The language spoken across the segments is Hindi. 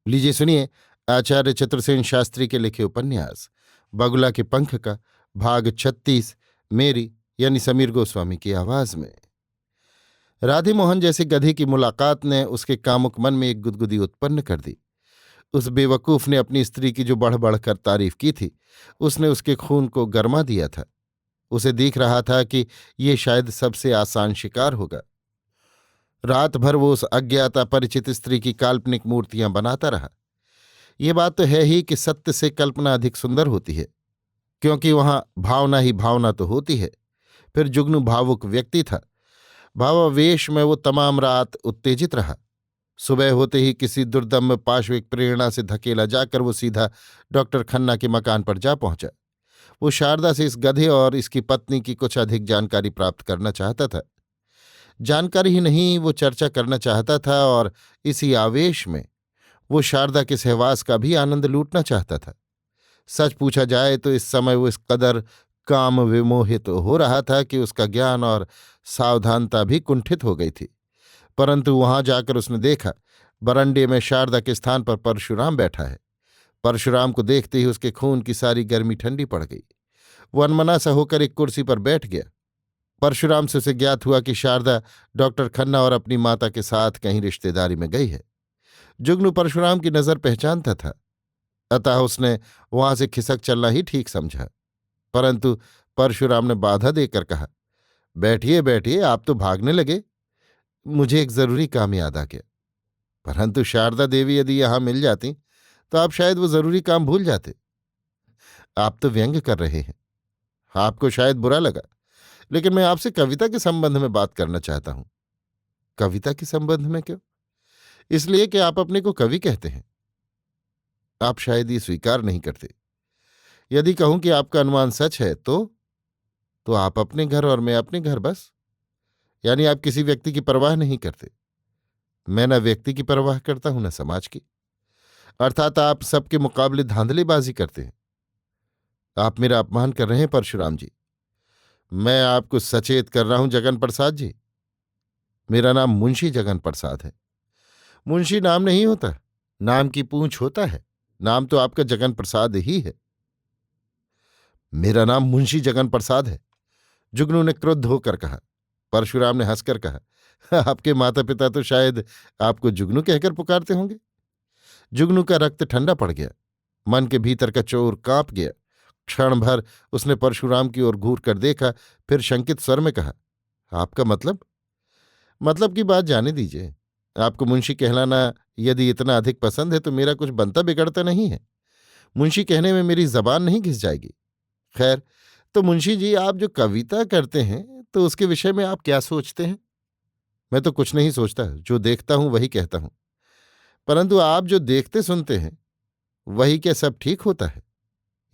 लीजिए सुनिए आचार्य चतुर्सेन शास्त्री के लिखे उपन्यास बगुला के पंख का भाग 36 मेरी यानी समीर गोस्वामी की आवाज में। राधे मोहन जैसे गधे की मुलाकात ने उसके कामुक मन में एक गुदगुदी उत्पन्न कर दी। उस बेवकूफ ने अपनी स्त्री की जो बढ़ बढ़कर तारीफ की थी उसने उसके खून को गरमा दिया था। उसे दिख रहा था कि ये शायद सबसे आसान शिकार होगा। रात भर वो उस अज्ञात अपरिचित स्त्री की काल्पनिक मूर्तियां बनाता रहा। ये बात तो है ही कि सत्य से कल्पना अधिक सुंदर होती है, क्योंकि वहां भावना ही भावना तो होती है। फिर जुगनू भावुक व्यक्ति था। भावावेश में वो तमाम रात उत्तेजित रहा। सुबह होते ही किसी दुर्दम्य पाश्विक प्रेरणा से धकेला जाकर वो सीधा डॉक्टर खन्ना के मकान पर जा पहुंचा। वो शारदा से इस गधे और इसकी पत्नी की कुछ अधिक जानकारी प्राप्त करना चाहता था। जानकारी ही नहीं, वो चर्चा करना चाहता था, और इसी आवेश में वो शारदा के सहवास का भी आनंद लूटना चाहता था। सच पूछा जाए तो इस समय वो इस कदर काम विमोहित हो रहा था कि उसका ज्ञान और सावधानता भी कुंठित हो गई थी। परंतु वहां जाकर उसने देखा, बरंडे में शारदा के स्थान पर परशुराम बैठा है। परशुराम को देखते ही उसके खून की सारी गर्मी ठंडी पड़ गई। वो अनमना सा होकर एक कुर्सी पर बैठ गया। परशुराम से उसे ज्ञात हुआ कि शारदा डॉक्टर खन्ना और अपनी माता के साथ कहीं रिश्तेदारी में गई है। जुगनू परशुराम की नजर पहचानता था, अतः उसने वहां से खिसक चलना ही ठीक समझा। परंतु परशुराम ने बाधा देकर कहा, बैठिए बैठिए, आप तो भागने लगे। मुझे एक जरूरी काम याद आ गया। परंतु शारदा देवी यदि यहां मिल जाती तो आप शायद वो जरूरी काम भूल जाते। आप तो व्यंग कर रहे हैं। आपको शायद बुरा लगा, लेकिन मैं आपसे कविता के संबंध में बात करना चाहता हूं। कविता के संबंध में क्यों? इसलिए कि आप अपने को कवि कहते हैं। आप शायद ये स्वीकार नहीं करते। यदि कहूं कि आपका अनुमान सच है तो आप अपने घर और मैं अपने घर, बस। यानी आप किसी व्यक्ति की परवाह नहीं करते। मैं न व्यक्ति की परवाह करता हूं न समाज की। अर्थात आप सबके मुकाबले धांधलेबाजी करते हैं। आप मेरा अपमान कर रहे हैं परशुराम जी। मैं आपको सचेत कर रहा हूं जगन प्रसाद जी। मेरा नाम मुंशी जगन प्रसाद है। मुंशी नाम नहीं होता, नाम की पूंछ होता है। नाम तो आपका जगन प्रसाद ही है। मेरा नाम मुंशी जगन प्रसाद है, जुगनू ने क्रुद्ध होकर कहा। परशुराम ने हंसकर कहा, आपके माता पिता तो शायद आपको जुगनू कहकर पुकारते होंगे। जुगनू का रक्त ठंडा पड़ गया। मन के भीतर का चोर कांप गया। क्षण भर उसने परशुराम की ओर घूर कर देखा, फिर शंकित स्वर में कहा, आपका मतलब की बात जाने दीजिए। आपको मुंशी कहलाना यदि इतना अधिक पसंद है तो मेरा कुछ बनता बिगड़ता नहीं है। मुंशी कहने में मेरी जबान नहीं घिस जाएगी। खैर, तो मुंशी जी, आप जो कविता करते हैं तो उसके विषय में आप क्या सोचते हैं? मैं तो कुछ नहीं सोचता, जो देखता हूं वही कहता हूं। परंतु आप जो देखते सुनते हैं वही क्या सब ठीक होता है?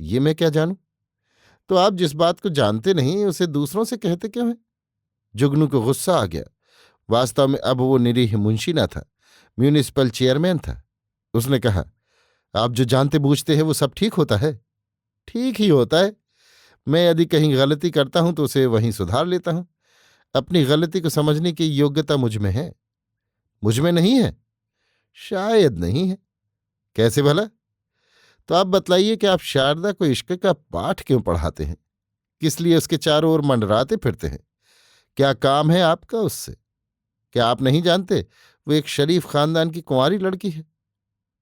ये मैं क्या जानूं? तो आप जिस बात को जानते नहीं उसे दूसरों से कहते क्यों हैं? जुगनू को गुस्सा आ गया। वास्तव में अब वो निरीह मुंशी न था, म्यूनिसिपल चेयरमैन था। उसने कहा, आप जो जानते बूझते हैं वो सब ठीक होता है? ठीक ही होता है। मैं यदि कहीं गलती करता हूं तो उसे वहीं सुधार लेता हूं। अपनी गलती को समझने की योग्यता मुझ में है। मुझ में नहीं है? शायद नहीं है। कैसे भला? तो आप बतलाइए कि आप शारदा को इश्क का पाठ क्यों पढ़ाते हैं? किस लिए उसके चारों ओर मंडराते फिरते हैं? क्या काम है आपका उससे? क्या आप नहीं जानते वो एक शरीफ खानदान की कुंवारी लड़की है?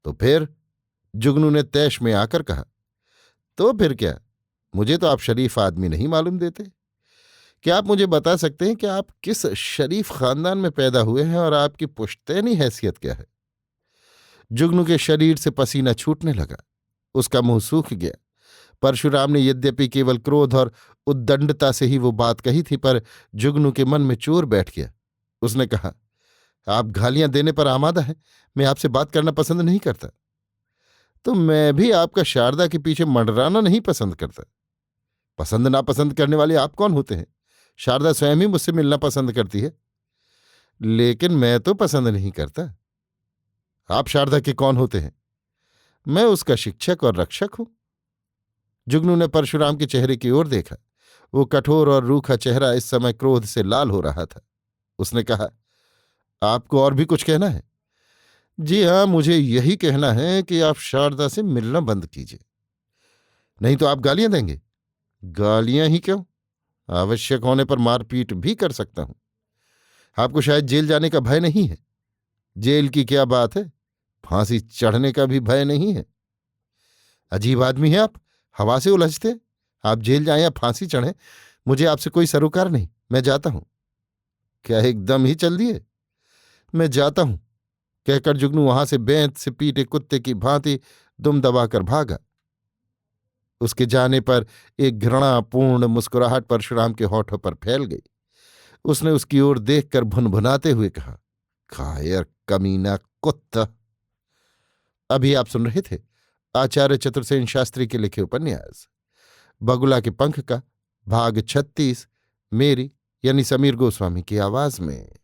तो फिर? जुगनू ने तैश में आकर कहा, तो फिर क्या? मुझे तो आप शरीफ आदमी नहीं मालूम देते। क्या आप मुझे बता सकते हैं कि आप किस शरीफ खानदान में पैदा हुए हैं और आपकी पुश्तैनी हैसियत क्या है? जुगनू के शरीर से पसीना छूटने लगा। उसका मुंह सूख गया। परशुराम ने यद्यपि केवल क्रोध और उद्दंडता से ही वो बात कही थी, पर जुगनू के मन में चोर बैठ गया। उसने कहा, आप गालियां देने पर आमादा हैं। मैं आपसे बात करना पसंद नहीं करता। तो मैं भी आपका शारदा के पीछे मंडराना नहीं पसंद करता। पसंद नापसंद करने वाले आप कौन होते हैं? शारदा स्वयं ही मुझसे मिलना पसंद करती है। लेकिन मैं तो पसंद नहीं करता। आप शारदा के कौन होते हैं? मैं उसका शिक्षक और रक्षक हूं। जुगनू ने परशुराम के चेहरे की ओर देखा। वो कठोर और रूखा चेहरा इस समय क्रोध से लाल हो रहा था। उसने कहा, आपको और भी कुछ कहना है? जी हाँ, मुझे यही कहना है कि आप शारदा से मिलना बंद कीजिए, नहीं तो आप गालियां देंगे। गालियां ही क्यों, आवश्यक होने पर मारपीट भी कर सकता हूं। आपको शायद जेल जाने का भय नहीं है। जेल की क्या बात है, फांसी चढ़ने का भी भय नहीं है। अजीब आदमी है आप, हवा से उलझते। आप जेल जाएं या फांसी चढ़ें, मुझे आपसे कोई सरोकार नहीं। मैं जाता हूं। क्या एकदम ही चल दिए? मैं जाता हूं, कहकर जुगनू वहां से बेंत से पीटे कुत्ते की भांति दुम दबाकर भागा। उसके जाने पर एक घृणापूर्ण मुस्कुराहट परशुराम के होठों पर फैल गई। उसने उसकी ओर देखकर भुनभुनाते हुए कहा, कायर कमीना कुत्ता। अभी आप सुन रहे थे आचार्य चतुर्सेन शास्त्री के लिखे उपन्यास बगुला के पंख का भाग 36, मेरी यानी समीर गोस्वामी की आवाज में।